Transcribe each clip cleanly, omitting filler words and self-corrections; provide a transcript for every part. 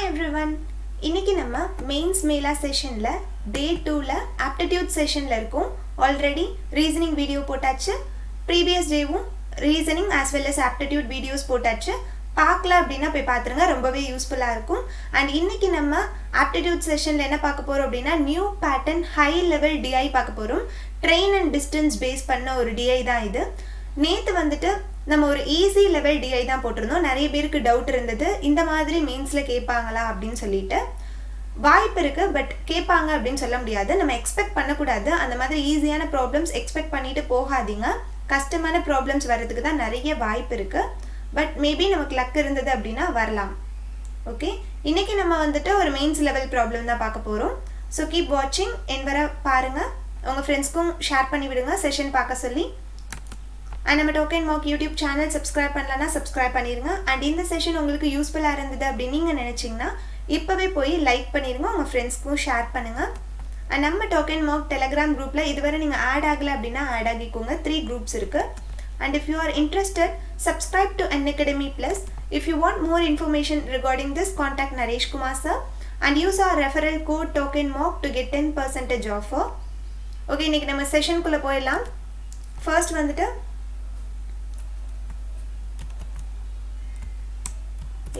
everyone. இன்னைக்கு நம்ம mains மேலா செஷன்ல டே 2ல aptitude செஷன்ல இருக்கும். ஆல்ரெடி ரீசனிங் வீடியோ போட்டாச்சு. ப்ரீவியஸ் டேவும் reasoning as well as aptitude videos போட்டாச்சு. பார்க்கல அப்படின்னா போய் பார்த்துருங்க, ரொம்பவே யூஸ்ஃபுல்லாக இருக்கும். அண்ட் இன்னைக்கு நம்ம ஆப்டிடியூட் செஷனில் என்ன பார்க்க போகிறோம் அப்படின்னா new pattern high level DI பார்க்க போகிறோம். ட்ரெயின் அண்ட் டிஸ்டன்ஸ் பேஸ் பண்ண ஒரு டிஐ தான் இது. நேற்று வந்துட்டு நம்ம ஒரு ஈஸி லெவல் டிஐ தான் போட்டிருந்தோம். நிறைய பேருக்கு டவுட் இருந்தது, இந்த மாதிரி மெயின்ஸில் கேட்பாங்களா அப்படின்னு சொல்லிட்டு. வாய்ப்பு இருக்குது, பட் கேட்பாங்க அப்படின்னு சொல்ல முடியாது. நம்ம எக்ஸ்பெக்ட் பண்ணக்கூடாது. அந்த மாதிரி ஈஸியான ப்ராப்ளம்ஸ் எக்ஸ்பெக்ட் பண்ணிட்டு போகாதீங்க. கஷ்டமான ப்ராப்ளம்ஸ் வர்றதுக்கு தான் நிறைய வாய்ப்பு இருக்குது. பட் மேபி நமக்கு லக் இருந்தது அப்படின்னா வரலாம். ஓகே, இன்றைக்கி நம்ம வந்துட்டு ஒரு மெயின்ஸ் லெவல் ப்ராப்ளம் தான் பார்க்க போகிறோம். ஸோ கீப் வாட்சிங். என் வர பாருங்கள், உங்கள் ஃப்ரெண்ட்ஸ்க்கும் ஷேர் பண்ணி விடுங்க செஷன் பார்க்க சொல்லி. அண்ட் நம்ம token mark YouTube channel subscribe பண்ணலன்னா சப்ஸ்கிரைப் பண்ணிடுங்க. அண்ட் இந்த செஷன் உங்களுக்கு யூஸ்ஃபுல்லாக இருந்தது அப்படின்னு நீங்கள் நினச்சிங்கன்னா இப்போவே போய் லைக் பண்ணிடுங்க, உங்கள் ஃப்ரெண்ட்ஸ்க்கும் ஷேர் பண்ணுங்கள். அண்ட் நம்ம டோக்கன் மார்க் டெலகிராம் குரூப்பில் இதுவரை நீங்கள் ஆட் ஆகலை அப்படின்னா ஆட் ஆகிக்கோங்க. 3 குரூப்ஸ் இருக்குது. And if you are interested, subscribe to Unacademy Plus. If you want more information regarding this, contact Naresh Kumar sir and use our referral code TOKENMORK to get 10% offer. Okay, இன்னைக்கு நம்ம செஷனுக்குள்ளே போயிடலாம். First வந்துட்டு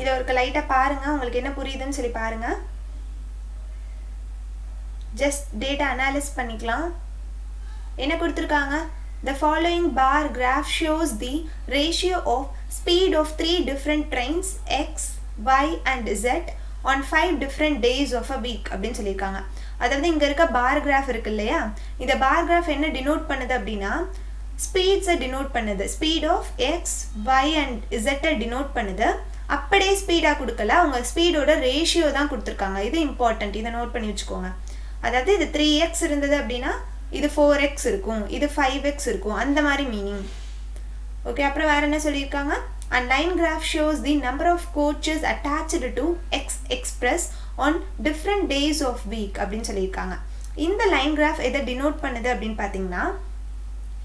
இதை ஒரு லைட்டாக பாருங்கள், உங்களுக்கு என்ன புரியுதுன்னு சொல்லி பாருங்கள். ஜஸ்ட் டேட்டா அனாலிஸ் பண்ணிக்கலாம். என்ன கொடுத்துருக்காங்க? The following bar graph shows the ratio of speed of 3 different trains X, Y and Z on 5 different days of a week அப்படின்னு சொல்லியிருக்காங்க. அதாவது இங்கே இருக்க பார் கிராஃப் இருக்கு இல்லையா, இந்த பார் கிராஃப் என்ன டினோட் பண்ணுது அப்படின்னா ஸ்பீட்ஸை டினோட் பண்ணுது. Speed of X, Y and இசட்டை டினோட் பண்ணுது. அப்படியே ஸ்பீடாக கொடுக்கல, அவங்க ஸ்பீடோட ரேஷியோ தான் கொடுத்துருக்காங்க. இது இம்பார்ட்டன்ட், இதை நோட் பண்ணி வச்சுக்கோங்க. அதாவது இது 3x இருந்தது அப்படின்னா இது 4x இருக்கும், இது 5x இருக்கும், அந்த மாதிரி மீனிங். ஓகே, அப்புறம் வேறு என்ன சொல்லியிருக்காங்க? And line graph shows the number of coaches attached to X express on different days of week அப்படின்னு சொல்லியிருக்காங்க. இந்த லைன் கிராஃப் எதை டினோட் பண்ணுது அப்படின்னு பார்த்தீங்கன்னா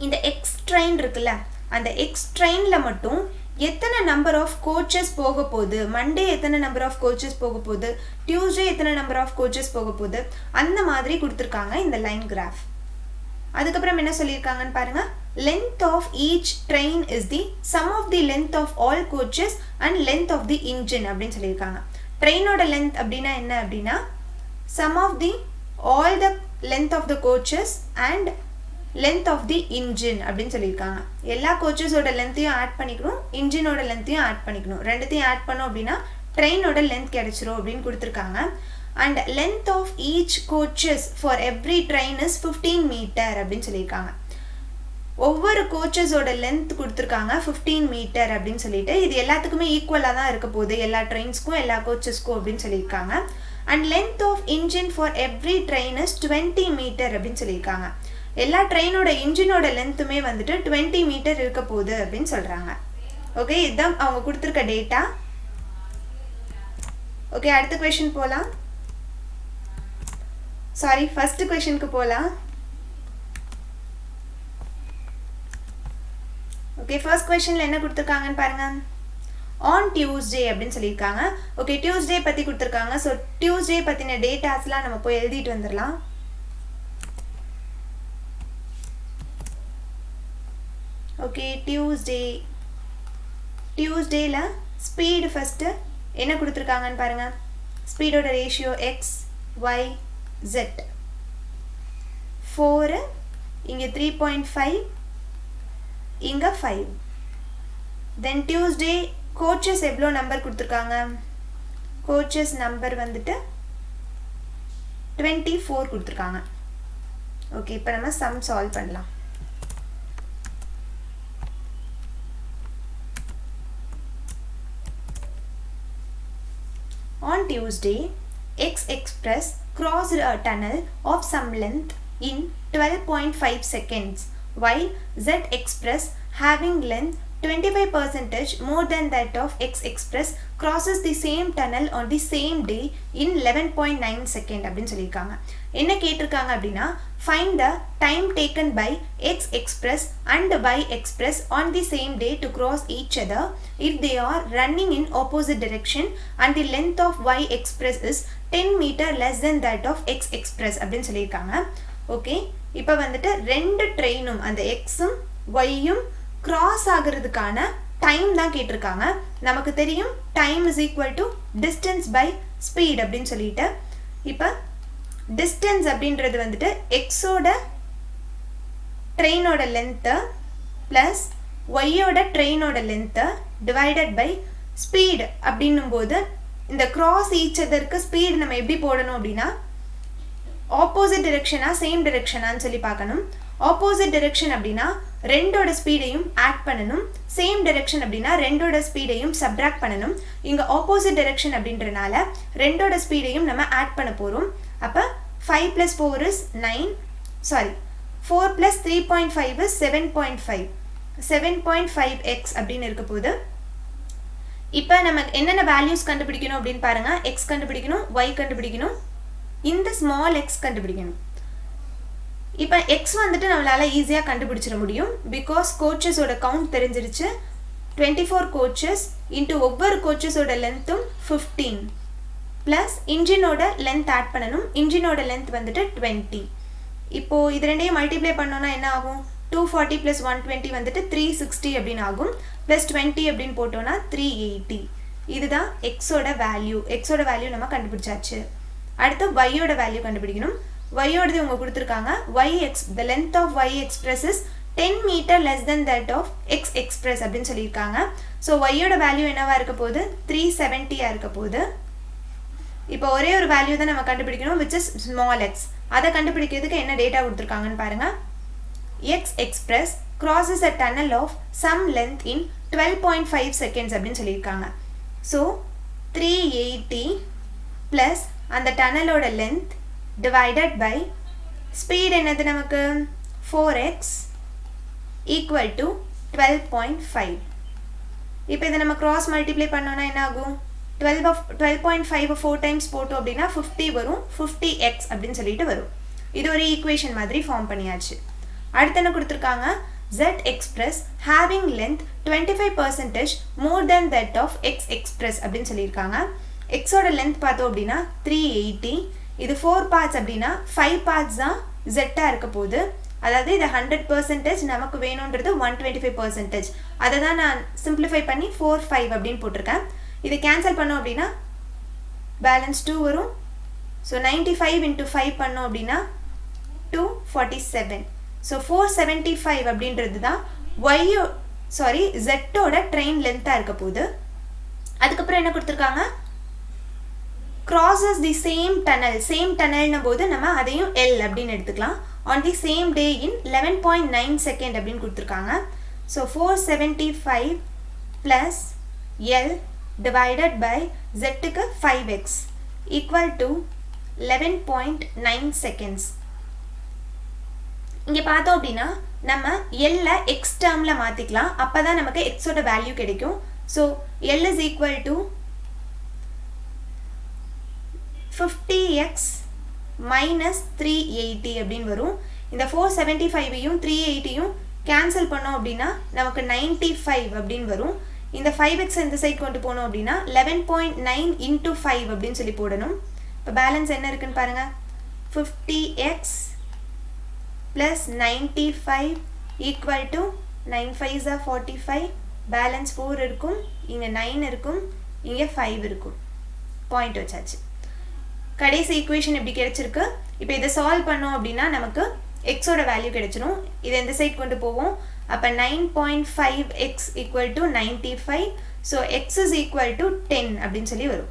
இந்த எக்ஸ் ட்ரெயின் இருக்குல்ல, அந்த எக்ஸ் ட்ரெயினில் மட்டும் எத்தனை நம்பர் ஆஃப் கோச்சஸ் போக போகுது, மண்டே எத்தனை நம்பர் ஆஃப் கோச்சஸ் போக போகுது, டியூஸ்டே எத்தனை நம்பர் ஆஃப் கோச்சஸ் போக போகுது, அந்த மாதிரி கொடுத்துருக்காங்க இந்த லைன் கிராஃப். அதுக்கப்புறம் என்ன சொல்லியிருக்காங்கன்னு பாருங்க. Length of each train is the sum of the length of all coaches and length of the engine அப்படின்னு சொல்லியிருக்காங்க. ட்ரெயினோட லென்த் அப்படின்னா என்ன அப்படின்னா sum of the all the length of the coaches and length of the engine அப்படின்னு சொல்லியிருக்காங்க. எல்லா கோச்சஸோட லென்த்தையும் add பண்ணிக்கணும், இன்ஜினோட லென்த்தையும் ஆட் பண்ணிக்கணும். ரெண்டுத்தையும் ஆட் பண்ணோம் அப்படின்னா ட்ரெயினோட லென்த் கிடைச்சிரும் அப்படின்னு கொடுத்துருக்காங்க. and length of each coaches for every train is 15 meter அப்படின்னு சொல்லியிருக்காங்க. ஒவ்வொரு கோச்சஸோட லென்த் கொடுத்துருக்காங்க 15 மீட்டர் அப்படின்னு சொல்லிட்டு. இது எல்லாத்துக்குமே ஈக்குவலாக தான் இருக்க போகுது, எல்லா ட்ரெயின்ஸ்க்கும் எல்லா கோச்சஸ்க்கும் அப்படின்னு சொல்லியிருக்காங்க. And length of engine for every train is 20 metre அப்படின்னு சொல்லியிருக்காங்க. எல்லா ட்ரெயினோட இன்ஜினோட லென்த்துமே வந்துட்டு 20 மீட்டர் இருக்க போகுது அப்படின்னு சொல்கிறாங்க. ஓகே, இதுதான் அவங்க கொடுத்துருக்க டேட்டா. ஓகே, அடுத்த கொஷின் போகலாம். சாரி, ஃபர்ஸ்ட் கொஷனுக்கு போகலாம். ஓகே, ஃபர்ஸ்ட் கொஷனில் என்ன கொடுத்துருக்காங்கன்னு பாருங்க. ஆன் டியூஸ்டே அப்படின்னு சொல்லியிருக்காங்க. ஓகே, டியூஸ்டே பற்றி கொடுத்துருக்காங்க. ஸோ டியூஸ்டே பற்றின டேட்டாஸ்லாம் நம்ம போய் எழுதிட்டு வந்துடலாம். ஓகே, டியூஸ்டேல ஸ்பீடு ஃபஸ்ட்டு என்ன கொடுத்துருக்காங்கன்னு பாருங்கள். ஸ்பீடோட ரேஷியோ எக்ஸ், ஒய், Z 4, இங்கே 3.5, இங்கே 5. தென் டியூஸ்டே கோச்சஸ் எவ்வளோ நம்பர் கொடுத்துருக்காங்க? கோச்சஸ் நம்பர் வந்துட்டு 24 கொடுத்துருக்காங்க. ஓகே, இப்போ நம்ம சம் சால்வ் பண்ணலாம். On Tuesday, X Express crossed a tunnel of some length in 12.5 seconds, while Z Express having length 25% more than that of X Express crosses the same tunnel on the same day in 11.9 second அப்படின்னு சொல்லியிருக்காங்க. என்ன கேட்டிருக்காங்க அப்படின்னா find the time taken by X Express and Y Express on the same day to cross each other if they are running in opposite direction and the length of Y Express is 10 meter less than that of X Express அப்படின்னு சொல்லியிருக்காங்க. Okay, இப்போ வந்துட்டு ரெண்டு ட்ரெயினும் அந்த எக்ஸும் ஒய்யும் cross ஆகிறதுக்கான time தான் கேட்டிருக்காங்க. நமக்கு தெரியும் time is equal to distance by speed அப்படின்னு சொல்லிட்டு, இப்போ டிஸ்டன்ஸ் அப்படின்றது வந்துட்டு எக்ஸோட ட்ரெயினோட லென்த்து ப்ளஸ் ஒய்யோட ட்ரெயினோட லென்த்து டிவைடட் பை ஸ்பீடு அப்படின்னும் போது இந்த கிராஸ் ஈச் அதற்கு ஸ்பீடு நம்ம எப்படி போடணும் அப்படின்னா ஆப்போசிட் டிரெக்ஷனா சேம் டிரெக்ஷனான்னு சொல்லி பார்க்கணும். ஆப்போசிட் டிரெக்ஷன் அப்படின்னா ரெண்டோட ஸ்பீடையும் ஆட் பண்ணணும், சேம் டிரெக்ஷன் அப்படின்னா ரெண்டோட ஸ்பீடையும் சப்ட்ராக்ட் பண்ணணும். இங்கே ஆப்போசிட் டிரெக்ஷன் அப்படின்றனால ரெண்டோட ஸ்பீடையும் நம்ம ஆட் பண்ண போகிறோம். அப்போ 5 + 4 is 9, சாரி 4 + 3.5 is 7.5, 7.5x அப்படின்னு இருக்க போகுது. இப்போ நம்ம என்னென்ன வேல்யூஸ் கண்டுபிடிக்கணும் அப்படின்னு பாருங்கள். எக்ஸ் கண்டுபிடிக்கணும், ஒய் கண்டுபிடிக்கணும், இந்த ஸ்மால் எக்ஸ் கண்டுபிடிக்கணும். இப்போ எக்ஸ் வந்துட்டு நம்மளால் ஈஸியாக கண்டுபிடிச்சிட முடியும். பிகாஸ் கோச்சஸோட கவுண்ட் தெரிஞ்சிருச்சு. 24 கோச்சஸ் இன்ட்டு ஒவ்வொரு கோச்சஸோட லென்த்தும் 15 ப்ளஸ் இன்ஜினோட லென்த் ஆட் பண்ணணும். இன்ஜினோட லென்த் வந்துட்டு 20. இப்போது இது ரெண்டையும் மல்டிப்ளை பண்ணோன்னா என்ன ஆகும்? 240 + 120 வந்துட்டு 360 அப்படின்னு ஆகும். ப்ளஸ் 20 அப்படின்னு போட்டோன்னா 380. இதுதான் எக்ஸோட வேல்யூ. எக்ஸோட வேல்யூ நம்ம கண்டுபிடிச்சாச்சு. அடுத்து ஒய்யோட வேல்யூ கண்டுபிடிக்கணும். ஒய்யோடது உங்க கொடுத்துருக்காங்க. the length of Y express is 10 meter less than that of X express அப்படின்னு சொல்லியிருக்காங்க. ஸோ ஒய்யோட வேல்யூ என்னவா இருக்க போகுது? 370 இருக்க போகுது. இப்போ ஒரே ஒரு வேல்யூ தான் நம்ம கண்டுபிடிக்கணும், which is small x. அதை கண்டுபிடிக்கிறதுக்கு என்ன டேட்டா கொடுத்துருக்காங்கன்னு பாருங்க. X express crosses a tunnel of some length in 12.5 seconds அப்படின்னு சொல்லியிருக்காங்க. ஸோ 380 ப்ளஸ் அந்த டனலோட லென்த் divided by speed என்னது நமக்கு 4x equal to 12.5. இப்போ இதை நம்ம cross multiply பண்ணோன்னா என்ன ஆகும்? 12.5 4 times போட்டோம் அப்படின்னா 50 வரும். 50x அப்படின்னு சொல்லிட்டு வரும். இது ஒரு ஈக்குவேஷன் மாதிரி ஃபார்ம் பண்ணியாச்சு. அடுத்து என்ன கொடுத்துருக்காங்க? Z express having length 25% more than that of X express அப்படின்னு சொல்லியிருக்காங்க. எக்ஸோட லென்த் பார்த்தோம் அப்படின்னா 380. இது 4 பார்ட்ஸ் அப்படின்னா 5 பார்ட்ஸ் தான் ஜெட்டாக இருக்க போகுது. அதாவது இது 100% நமக்கு வேணுன்றது 125%. அதை தான் நான் சிம்பிளிஃபை பண்ணி 4 5 அப்படின்னு போட்டிருக்கேன். இது கேன்சல் பண்ணோம் அப்படின்னா பேலன்ஸ் 2 வரும். ஸோ 95 × 5 பண்ணோம் அப்படின்னா 247. ஸோ 475 அப்படின்றது தான் ஜெட்டோட ட்ரெயின் லென்த்தாக இருக்க போகுது. அதுக்கப்புறம் என்ன கொடுத்துருக்காங்க? crosses the same tunnel. Same டனல்னும் போது நம்ம அதையும் L அப்படின்னு எடுத்துக்கலாம். on the same day in 11.9 second அப்படின்னு கொடுத்துருக்காங்க. So 475 plus L divided by Zக்கு 5x equal to 11.9 seconds. இங்கே பார்த்தோம் அப்படின்னா நம்ம L எக்ஸ் டேர்மில் மாற்றிக்கலாம். அப்போ தான் நமக்கு எக்ஸோட வேல்யூ கிடைக்கும். So L is equal to 50x minus 380 அப்படின்னு வரும். இந்த 475ஐயும் 380யும் கேன்சல் பண்ணோம் அப்படின்னா நமக்கு 95 அப்படின்னு வரும். இந்த 5x இந்த சைட் கொண்டு போனோம் அப்படின்னா 11.9 × 5 அப்படின்னு சொல்லி போடணும். இப்போ பேலன்ஸ் என்ன இருக்குன்னு பாருங்க. 50x plus 95 equal to 9 5s are 45. Balance 4 இருக்கும், இங்கே 9 இருக்கும், இங்கே 5 இருக்கும். பாயிண்ட் வச்சாச்சு. கடைசி ஈக்குவேஷன் இப்படி கிடைச்சிருக்கு. இப்போ இதை சால்வ் பண்ணோம் அப்படின்னா நமக்கு எக்ஸோட வேல்யூ கிடைச்சிரும். இதை இந்த சைட் கொண்டு போவோம். அப்போ 9.5x equal to 95. So x is equal to 10 அப்படின்னு சொல்லி வரும்.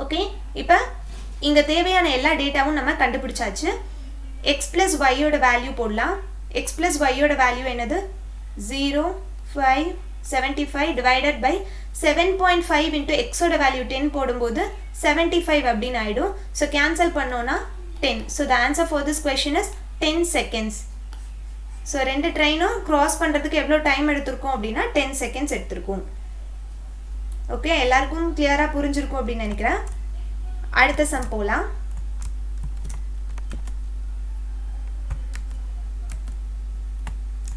ஓகே, இப்போ இங்கே தேவையான எல்லா டேட்டாவும் நம்ம கண்டுபிடிச்சாச்சு. எக்ஸ் ப்ளஸ் ஒய்யோட வேல்யூ போடலாம். எக்ஸ் ப்ளஸ் ஒய்யோட வேல்யூ என்னது? 0 5 75 divided by 7.5 into x ஓட வேல்யூ 10 போடும்போது 75 அப்படின்னு ஆயிடும். ஸோ கேன்சல் பண்ணோன்னா 10. So the answer for this question is 10 seconds. So ரெண்டு ட்ரெயினும் க்ராஸ் பண்ணுறதுக்கு எவ்வளோ டைம் எடுத்திருக்கோம் அப்படின்னா 10 செகண்ட்ஸ் எடுத்திருக்கும். ஓகே, எல்லாருக்கும் கிளியராக புரிஞ்சிருக்கும் அப்படின்னு நினைக்கிறேன். அடுத்த சம் போகலாம்.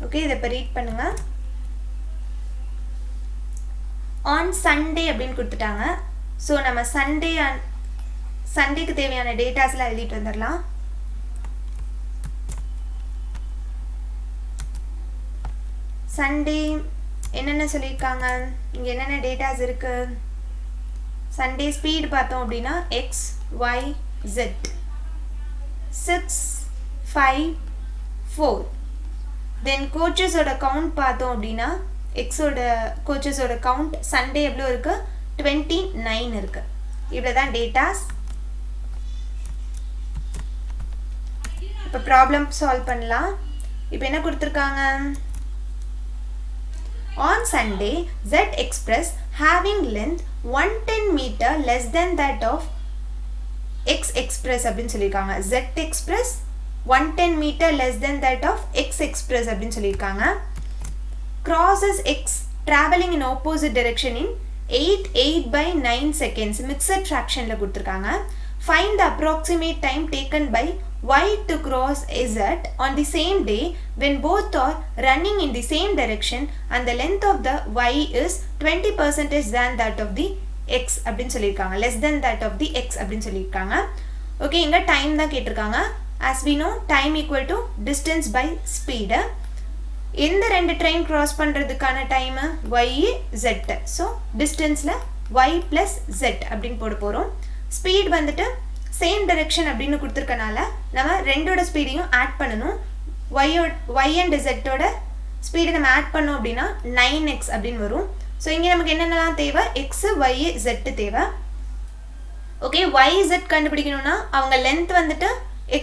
ஓகே, இதை இப்போ ரீட் பண்ணுங்க. ஆன் சண்டே அப்படின்னு கொடுத்துட்டாங்க. ஸோ நம்ம சண்டேக்கு தேவையான டேட்டாஸ்லாம் எழுதிட்டு வந்துடலாம். சண்டே என்னென்ன சொல்லியிருக்காங்க, இங்கே என்னென்ன டேட்டாஸ் இருக்குது. சண்டே ஸ்பீடு பார்த்தோம் அப்படின்னா எக்ஸ் ஒய் ஜெட் 6 5 4. தென் கோச்சஸோட கவுண்ட் பார்த்தோம் அப்படின்னா எக்ஸோட கோச்சஸோட கவுண்ட் சண்டே எவ்வளோ இருக்குது, 29 இருக்குது. இவ்வளோ தான் டேட்டாஸ். இப்போ ப்ராப்ளம் சால்வ் பண்ணலாம். இப்போ என்ன கொடுத்துருக்காங்க, on Sunday Z Express having length 110 meter less than that of X Express அப்படின்னு சொல்லியிருக்காங்க. Z Express 110 meter less than that of X Express அப்படின்னு சொல்லியிருக்காங்க. crosses X traveling in opposite direction in 8/9 seconds mixed fractionல கொடுத்துருக்காங்க. find the approximate time taken by Y to cross Z on the same day when both are running in the same direction and the length of the Y is 20% than that of the X அப்படின்னு சொல்லியிருக்காங்க. less than that of the X அப்படின்னு சொல்லியிருக்காங்க. Okay, இங்கே time தான் கேட்டிருக்காங்க. as we know time equal to distance by speed. எந்த ரெண்டு train cross பண்ணுறதுக்கான டைமு Y Z. ஸோ டிஸ்டன்ஸில் Y + Z அப்படின்னு போட போகிறோம். ஸ்பீட் வந்துட்டு சேம் டைரெக்ஷன் அப்படின்னு கொடுத்துருக்கனால நம்ம ரெண்டோட ஸ்பீடையும் ஆட் பண்ணணும். Y அண்ட் Z ஸ்பீடை நம்ம ஆட் பண்ணோம் அப்படின்னா 9x அப்படின்னு வரும். ஸோ இங்கே நமக்கு என்னென்னலாம் தேவை, X Y Z தேவை. ஓகே, Y Z கண்டுபிடிக்கணும்னா அவங்க லென்த் வந்துட்டு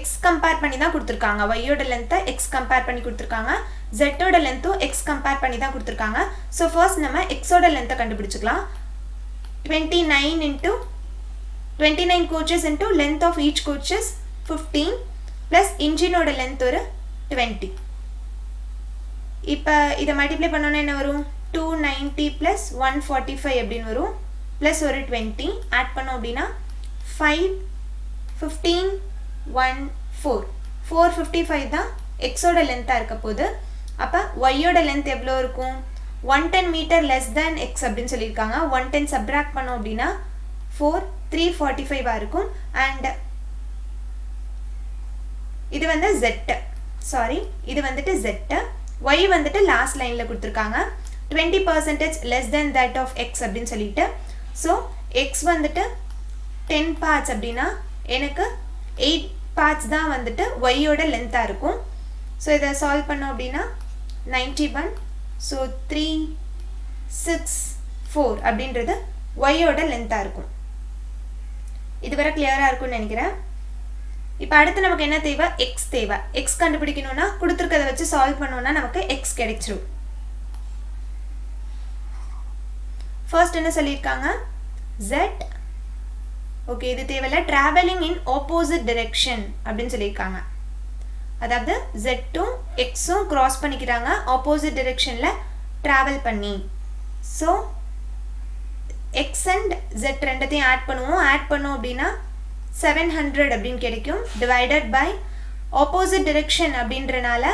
X கம்பேர் பண்ணி தான் கொடுத்துருக்காங்க. Yயோட லென்த்தை X கம்பேர் பண்ணி கொடுத்துருக்காங்க, Zோட லென்த்தும் X கம்பேர் பண்ணி தான் கொடுத்துருக்காங்க. ஸோ ஃபர்ஸ்ட் நம்ம Xோட லென்த்தை கண்டுபிடிச்சிக்கலாம். 29 coaches into length of each coaches 15 plus இன்ஜினோட லென்த் ஒரு 20. இப்போ இதை மல்டிப்ளை பண்ணோன்னா என்ன வரும், 290 plus 145 அப்படின்னு வரும். ப்ளஸ் ஒரு 20 ஆட் பண்ணோம் அப்படின்னா 5 15 1 4 455 தான் எக்ஸோட லென்த்தாக இருக்க போகுது. அப்போ ஒய்யோட லென்த் எவ்வளோ இருக்கும், 110 மீட்டர் லெஸ் தேன் எக்ஸ் அப்படின்னு சொல்லியிருக்காங்க. 110 சப்ராக்ட் பண்ணோம் அப்படின்னா 4 345 இருக்கும். அண்ட் இது வந்து Z, சாரி இது வந்துட்டு Z. Y வந்துட்டு லாஸ்ட் லைனில் கொடுத்துருக்காங்க 20% less than that of X அப்படின்னு சொல்லிட்டு. ஸோ எக்ஸ் வந்துட்டு 10 பார்ட்ஸ் அப்படின்னா எனக்கு 8 பார்ட்ஸ் தான் வந்துட்டு ஒய்யோட லென்த்தாக இருக்கும். ஸோ இதை சால்வ் பண்ணோம் அப்படின்னா 91. ஸோ 3 6 4 அப்படின்றது ஒய்யோட லென்த்தாக இருக்கும். இதுவரை கிளியராக இருக்கும்னு நினைக்கிறேன். இப்போ அடுத்து நமக்கு என்ன தேவை, எக்ஸ் தேவை. எக்ஸ் கண்டுபிடிக்கணும்னா கொடுத்துருக்கதை வச்சு சால்வ் பண்ணோம்னா நமக்கு எக்ஸ் கிடைச்சிரும். ஃபர்ஸ்ட் என்ன சொல்லியிருக்காங்க, Z. ஓகே, இது தேவையில்ல. ட்ராவலிங் இன் ஆப்போசிட் டிரெக்ஷன் அப்படின்னு சொல்லியிருக்காங்க. அதாவது Z-ம் X-ம் கிராஸ் பண்ணிக்கிறாங்க ஆப்போசிட் டிரெக்ஷனில் ட்ராவல் பண்ணி. ஸோ X அண்ட் Z ரெண்டத்தையும் ஆட் பண்ணுவோம். ஆட் பண்ணோம் அப்படின்னா 700 அப்படின்னு கிடைக்கும். டிவைடட் பை ஆப்போசிட் டிரெக்ஷன் அப்படின்றனால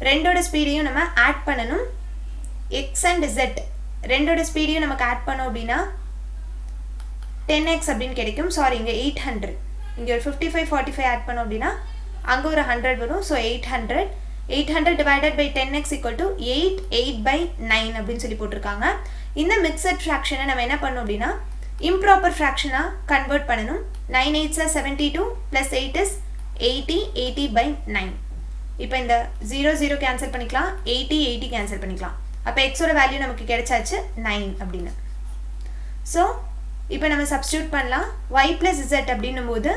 ரெண்டோட ஸ்பீடையும் நம்ம ஆட் பண்ணணும். X அண்ட் Z ரெண்டோட ஸ்பீடையும் நமக்கு ஆட் பண்ணோம் அப்படின்னா 10x அப்படின்னு கிடைக்கும். சாரி, இங்கே 800. இங்கே ஒரு 55 45 ஆட் பண்ணோம் அப்படின்னா அங்கே ஒரு 100 வரும். So 800 divided by 10x equal to 8/9 அப்படின்னு சொல்லி போட்டிருக்காங்க. இந்த மிக்சட் ஃப்ராக்ஷனை நம்ம என்ன பண்ணோம் அப்படின்னா இம்ப்ராப்பர் ஃப்ராக்ஷனாக கன்வெர்ட் பண்ணணும். 9 8s are 72 plus 8 is 80. 80/9. இப்போ இந்த 0 கேன்சல் பண்ணிக்கலாம், 80 கேன்சல் பண்ணிக்கலாம். அப்போ எக்ஸோட வேல்யூ நமக்கு கிடைச்சாச்சு 9 அப்படின்னு. ஸோ இப்போ நம்ம சப்ஸ்டியூட் பண்ணலாம். y plus z அப்படின்னும் போது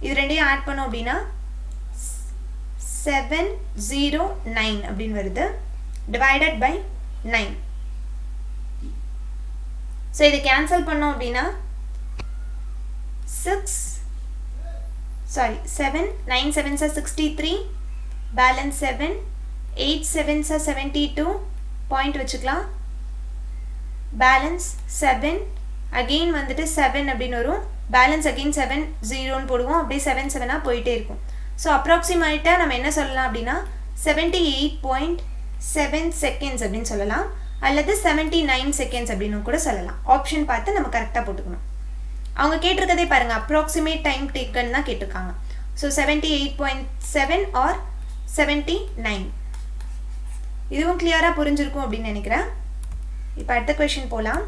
இது ரெண்டையும் ஆட் பண்ணோம் அப்படின்னா 709 அப்படின்னு வருது. Divided by 9. ஸோ இதை கேன்சல் பண்ணோம் அப்படின்னா 7 9 7s are 63, balance 7 8 sevens are 72 point வச்சுக்கலாம். பேலன்ஸ் 7 அகெயின் வந்துட்டு 7 அப்படின்னு வரும். பேலன்ஸ் அகெயின் 7 0ன்னு போடுவோம். அப்படியே 7 7ஆக போயிட்டே இருக்கும். ஸோ அப்ராக்சிமேட்டாக நம்ம என்ன சொல்லலாம் அப்படின்னா 78.7 செகண்ட்ஸ் அப்படின்னு சொல்லலாம், அல்லது 79 செகண்ட்ஸ் அப்படின்னு கூட சொல்லலாம். ஆப்ஷன் பார்த்து நம்ம கரெக்டாக போட்டுக்கணும். அவங்க கேட்டிருக்கதே பாருங்கள், அப்ராக்சிமேட் டைம் டேக்கன் தான் கேட்டிருக்காங்க. So 78.7 or 79. இதுவும் கிளியராக புரிஞ்சிருக்கும் அப்படின்னு நினைக்கிறேன். இப்போ அடுத்த கொஸ்டின் போகலாம்.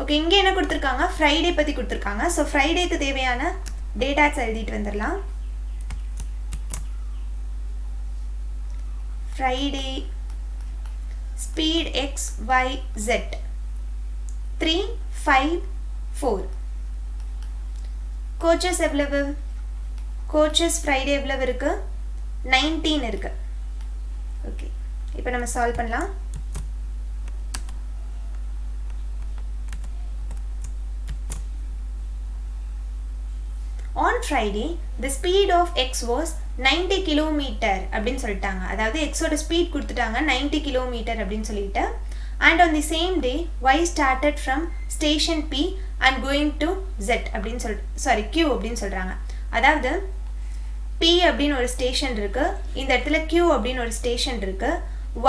ஓகே, இங்கே என்ன கொடுத்துருக்காங்க, ஃப்ரைடே பற்றி கொடுத்துருக்காங்க. ஸோ ஃப்ரைடேக்கு தேவையான டேட்டாஸ் எழுதிட்டு வந்துடலாம். Friday speed x y z 3 5 4. Coaches எவ்வளவு, கோச்சஸ் ஃப்ரைடே எவ்வளவு இருக்கு, 19 இருக்கு. ஓகே, இப்போ நம்ம சால்வ் பண்ணலாம். On Friday, the speed of x was 90 km அப்படின்னு சொல்லிட்டாங்க. அதாவது xோட ஸ்பீட் கொடுத்துட்டாங்க 90 km அப்படின்னு சொல்லிட்டு. And on the same day, y started from station P and going to Z அப்படின்னு Q அப்படின்னு சொல்கிறாங்க. அதாவது P அப்படின்னு ஒரு ஸ்டேஷன் இருக்குது, இந்த இடத்துல Q அப்படின்னு ஒரு ஸ்டேஷன் இருக்குது.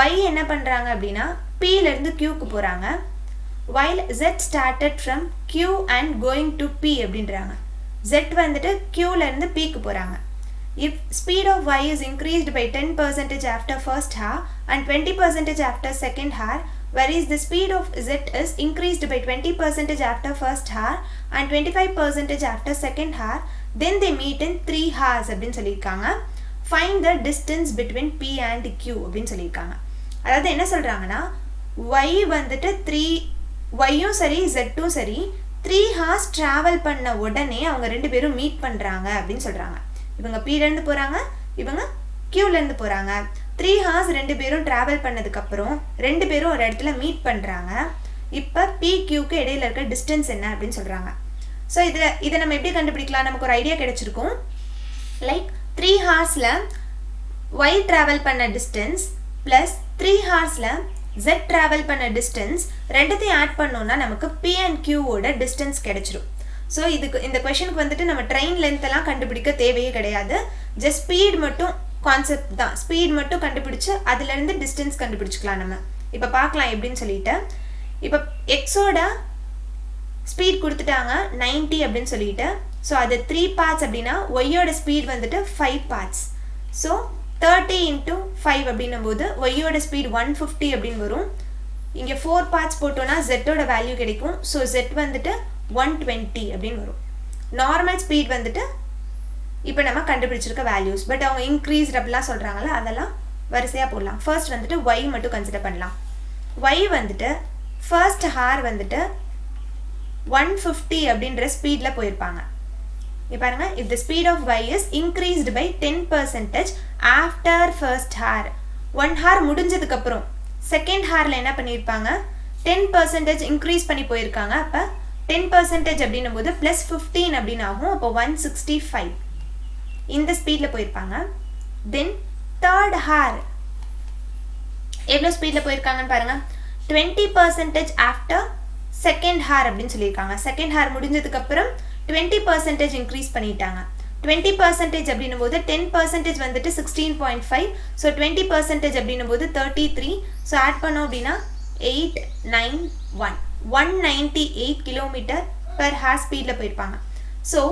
Y என்ன பண்ணுறாங்க அப்படின்னா Pலேருந்து Qக்கு போகிறாங்க. while Z started from Q and going to P அப்படின்றாங்க. Z வந்துட்டு Qலேருந்து Pக்கு போகிறாங்க. If speed of y is increased by 10% after first hour and 20% after second hour, whereas the speed of Z is increased by 20% after first hour and 25% after second hour, then they meet in 3 hours அப்படின்னு சொல்லியிருக்காங்க. Find the distance between P and Q அப்படின்னு சொல்லியிருக்காங்க. அதாவது என்ன சொல்கிறாங்கன்னா y வந்துட்டு 3, yயும் சரி z-ம் சரி 3 hours ட்ராவல் பண்ண உடனே அவங்க ரெண்டு பேரும் மீட் பண்ணுறாங்க அப்படின்னு சொல்கிறாங்க. இவங்க Pலேருந்து போகிறாங்க, இவங்க Qலேருந்து போகிறாங்க. 3 hours ரெண்டு பேரும் ட்ராவல் பண்ணதுக்கப்புறம் ரெண்டு பேரும் ஒரு இடத்துல மீட் பண்ணுறாங்க. இப்போ PQக்கு இடையில இருக்க டிஸ்டன்ஸ் என்ன அப்படின்னு சொல்கிறாங்க. ஸோ இதை நம்ம எப்படி கண்டுபிடிக்கலாம், நமக்கு ஒரு ஐடியா கிடைச்சிருக்கும். லைக் 3 ஹார்ஸில் y ட்ராவல் பண்ண டிஸ்டன்ஸ் ப்ளஸ் 3 ஹார்ஸில் Z ட்ராவல் பண்ண டிஸ்டன்ஸ் ரெண்டுத்தையும் ஆட் பண்ணோன்னா நமக்கு P and Qவோட டிஸ்டன்ஸ் கிடைச்சிரும். ஸோ இந்த கொஷனுக்கு வந்துட்டு நம்ம ட்ரெயின் லென்த்தெல்லாம் கண்டுபிடிக்க தேவையே கிடையாது. ஜஸ்ட் ஸ்பீட் மட்டும் கான்செப்ட் தான், ஸ்பீட் மட்டும் கண்டுபிடிச்சு அதுலேருந்து டிஸ்டன்ஸ் கண்டுபிடிச்சிக்கலாம் நம்ம. இப்போ பார்க்கலாம் எப்படின்னு சொல்லிட்டு. இப்போ எக்ஸோட ஸ்பீட் கொடுத்துட்டாங்க 90 அப்படின்னு சொல்லிட்டு. ஸோ அது 3 பார்ட்ஸ் அப்படின்னா ஒய்யோட ஸ்பீட் வந்துட்டு 5 பார்ட்ஸ். ஸோ 30 × 5 அப்படின்னும் போது ஒய்யோட ஸ்பீட் 150 அப்படின்னு வரும். இங்கே 4 பார்ட்ஸ் போட்டோன்னா ஜெட்டோட வேல்யூ கிடைக்கும். ஸோ ஜெட் வந்துட்டு 120 அப்படின்னு வரும். நார்மல் ஸ்பீட் வந்துட்டு இப்போ நம்ம கண்டுபிடிச்சிருக்க வேல்யூஸ். பட் அவங்க இன்க்ரீஸ்ட் அப்படிலாம் சொல்கிறாங்களா, அதெல்லாம் வரிசையாக போடலாம். ஃபர்ஸ்ட் வந்துட்டு ஒய் மட்டும் கன்சிடர் பண்ணலாம். ஒய் வந்துட்டு ஃபர்ஸ்ட் ஹார் வந்துட்டு 150 அப்படின்ற ஸ்பீடில் போயிருப்பாங்க. இப்போ பாருங்க, if the speed of y is increased by 10% after first hour, 1 hour முடிஞ்சதுக்கப்புறம் செகண்ட் ஹாரில் என்ன பண்ணியிருப்பாங்க, 10% இன்க்ரீஸ் பண்ணி போயிருக்காங்க. அப்போ 10% அப்படின்னும் போது ப்ளஸ் 15 அப்படின்னு ஆகும். அப்போ 165 இந்த ஸ்பீடில் போயிருப்பாங்க. தென் தேர்ட் ஹார் எவ்வளோ ஸ்பீடில் போயிருக்காங்கன்னு பாருங்கள், 20% ஆஃப்டர் செகண்ட் ஹார் அப்படின்னு சொல்லியிருக்காங்க. செகண்ட் ஹார் முடிஞ்சதுக்கப்புறம் 20% இன்க்ரீஸ் பண்ணிட்டாங்க. 20% அப்படின்னும் போது 10% வந்துட்டு 16.5. ஸோ 20% அப்படின்னும் போது 33. ஸோ ஆட் பண்ணோம் அப்படின்னா 891 198 km/h ஸ்பீடில் போயிருப்பாங்க. ஸோ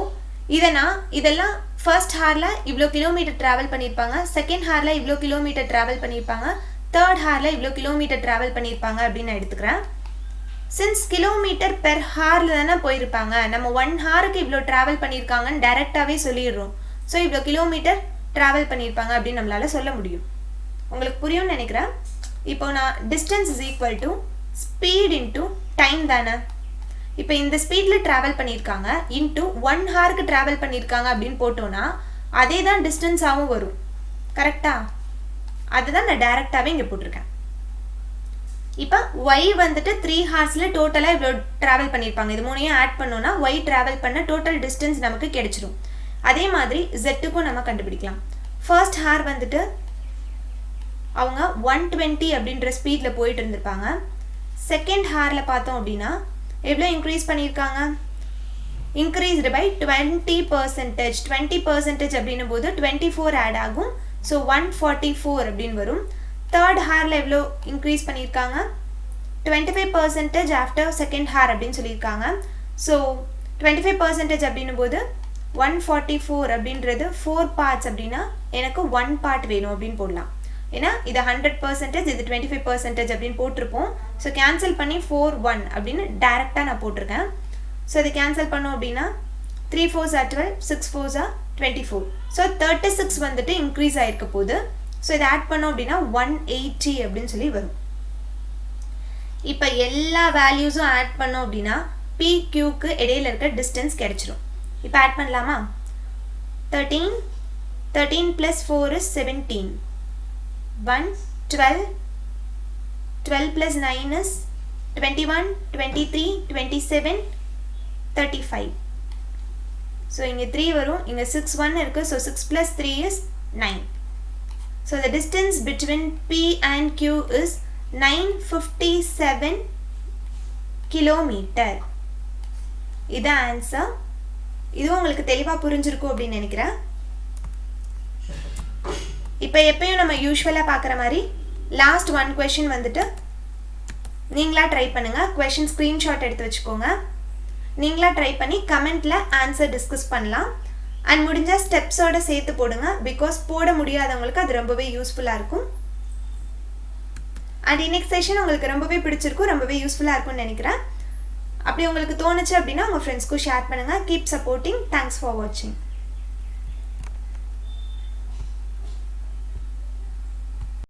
இதெல்லாம் ஃபர்ஸ்ட் ஹாரில் இவ்வளோ கிலோமீட்டர் ட்ராவல் பண்ணியிருப்பாங்க, செகண்ட் ஹாரில் இவ்வளோ கிலோமீட்டர் ட்ராவல் பண்ணியிருப்பாங்க, தேர்ட் ஹாரில் இவ்வளோ கிலோமீட்டர் ட்ராவல் பண்ணியிருப்பாங்க அப்படின்னு நான் எடுத்துக்கிறேன். சின்ஸ் கிலோமீட்டர் பெர் ஹாரில் தானே போயிருப்பாங்க, நம்ம 1 ஹாருக்கு இவ்வளோ ட்ராவல் பண்ணியிருக்காங்கன்னு டைரெக்டாகவே சொல்லிடுறோம். ஸோ இவ்வளோ கிலோமீட்டர் ட்ராவல் பண்ணியிருப்பாங்க அப்படின்னு நம்மளால் சொல்ல முடியும். உங்களுக்கு புரியும்னு நினைக்கிறேன். இப்போ நான் distance is equal to speed into time தானே. இப்போ இந்த ஸ்பீடில் ட்ராவல் பண்ணியிருக்காங்க இன்ட்டு 1 ஹாருக்கு ட்ராவல் பண்ணியிருக்காங்க அப்படின்னு போட்டோன்னா அதே தான் டிஸ்டன்ஸாகவும் வரும். கரெக்டாக? அதுதான் நான் டைரெக்டாகவே இங்கே போட்டிருக்கேன். இப்போ y வந்துட்டு 3 ஹார்ஸில் டோட்டலாக இவ்வளோ ட்ராவல் பண்ணியிருப்பாங்க. இது மூணையும் ஆட் பண்ணோன்னா y ட்ராவல் பண்ண டோட்டல் டிஸ்டன்ஸ் நமக்கு கிடைச்சிரும். அதே மாதிரி ஜெட்டுக்கும் நம்ம கண்டுபிடிக்கலாம். ஃபர்ஸ்ட் ஹேர் வந்துட்டு அவங்க 120 அப்படின்ற ஸ்பீடில் போயிட்டு இருந்திருப்பாங்க. செகண்ட் ஹேரில் பார்த்தோம் அப்படின்னா எவ்வளோ இன்க்ரீஸ் பண்ணியிருக்காங்க, இன்க்ரீஸ்டு பை 20%. 20% அப்படின்னும் போது 24 ஆட் ஆகும். ஸோ 144 அப்படின்னு வரும். தேர்ட் ஹேரில் எவ்வளோ இன்க்ரீஸ் பண்ணியிருக்காங்க, 25% ஆஃப்டர் செகண்ட் ஹேர் அப்படின்னு சொல்லியிருக்காங்க. ஸோ 25% அப்படின்னும் போது 144 அப்படின்றது 4 பார்ட்ஸ் அப்படின்னா எனக்கு 1 பார்ட் வேணும் அப்படின்னு போடலாம். ஏன்னா இது 100%, இது 25% அப்படின்னு போட்டிருப்போம். ஸோ கேன்சல் பண்ணி 4 1 அப்படின்னு டைரெக்டாக நான் போட்டிருக்கேன். ஸோ இது கேன்சல் பண்ணோம் அப்படின்னா 3 4s are 12, 6 4s are 24. So 36 வந்துட்டு இன்க்ரீஸ் ஆகிருக்க போகுது. ஸோ இதை ஆட் பண்ணோம் அப்படின்னா 180 அப்படின்னு சொல்லி வரும். இப்போ எல்லா வேல்யூஸும் ஆட் பண்ணோம் அப்படின்னா PQக்கு இடையில இருக்க டிஸ்டன்ஸ் கிடைச்சிரும். இப்போ ஆட் பண்ணலாமா? 13 plus 4 is 17. 1 12 12 plus 9 is 21 23 27 35. So இங்க 3 வரும், இங்க 6 1 இருக்கு. So 6 plus 3 is 9. So the distance between P and Q is 957 kilometer. இது ஆன்சர். இது உங்களுக்கு தெளிவாக புரிஞ்சிருக்கும் அப்படின்னு நினைக்கிறேன். இப்போ எப்பயும் நம்ம யூஸ்வலாக பார்க்குற மாதிரி லாஸ்ட் 1 கொஷின் வந்துட்டு நீங்களா ட்ரை பண்ணுங்கள். கொஷின் ஸ்க்ரீன்ஷாட் எடுத்து வச்சுக்கோங்க. நீங்களா ட்ரை பண்ணி கமெண்ட்டில் ஆன்சர் டிஸ்கஸ் பண்ணலாம். அண்ட் முடிஞ்சால் ஸ்டெப்ஸோட சேர்த்து போடுங்க. பிகாஸ் போட முடியாதவங்களுக்கு அது ரொம்பவே யூஸ்ஃபுல்லாக இருக்கும். அண்ட் இன்னைக்கு செஷன் உங்களுக்கு ரொம்பவே பிடிச்சிருக்கும், ரொம்பவே யூஸ்ஃபுல்லாக இருக்கும்னு நினைக்கிறேன். அப்படி உங்களுக்கு தோணுச்சு அப்படின்னா உங்கள் ஃப்ரெண்ட்ஸ்க்கும் ஷேர் பண்ணுங்கள். Keep supporting. தேங்க்ஸ் ஃபார் வாட்சிங்.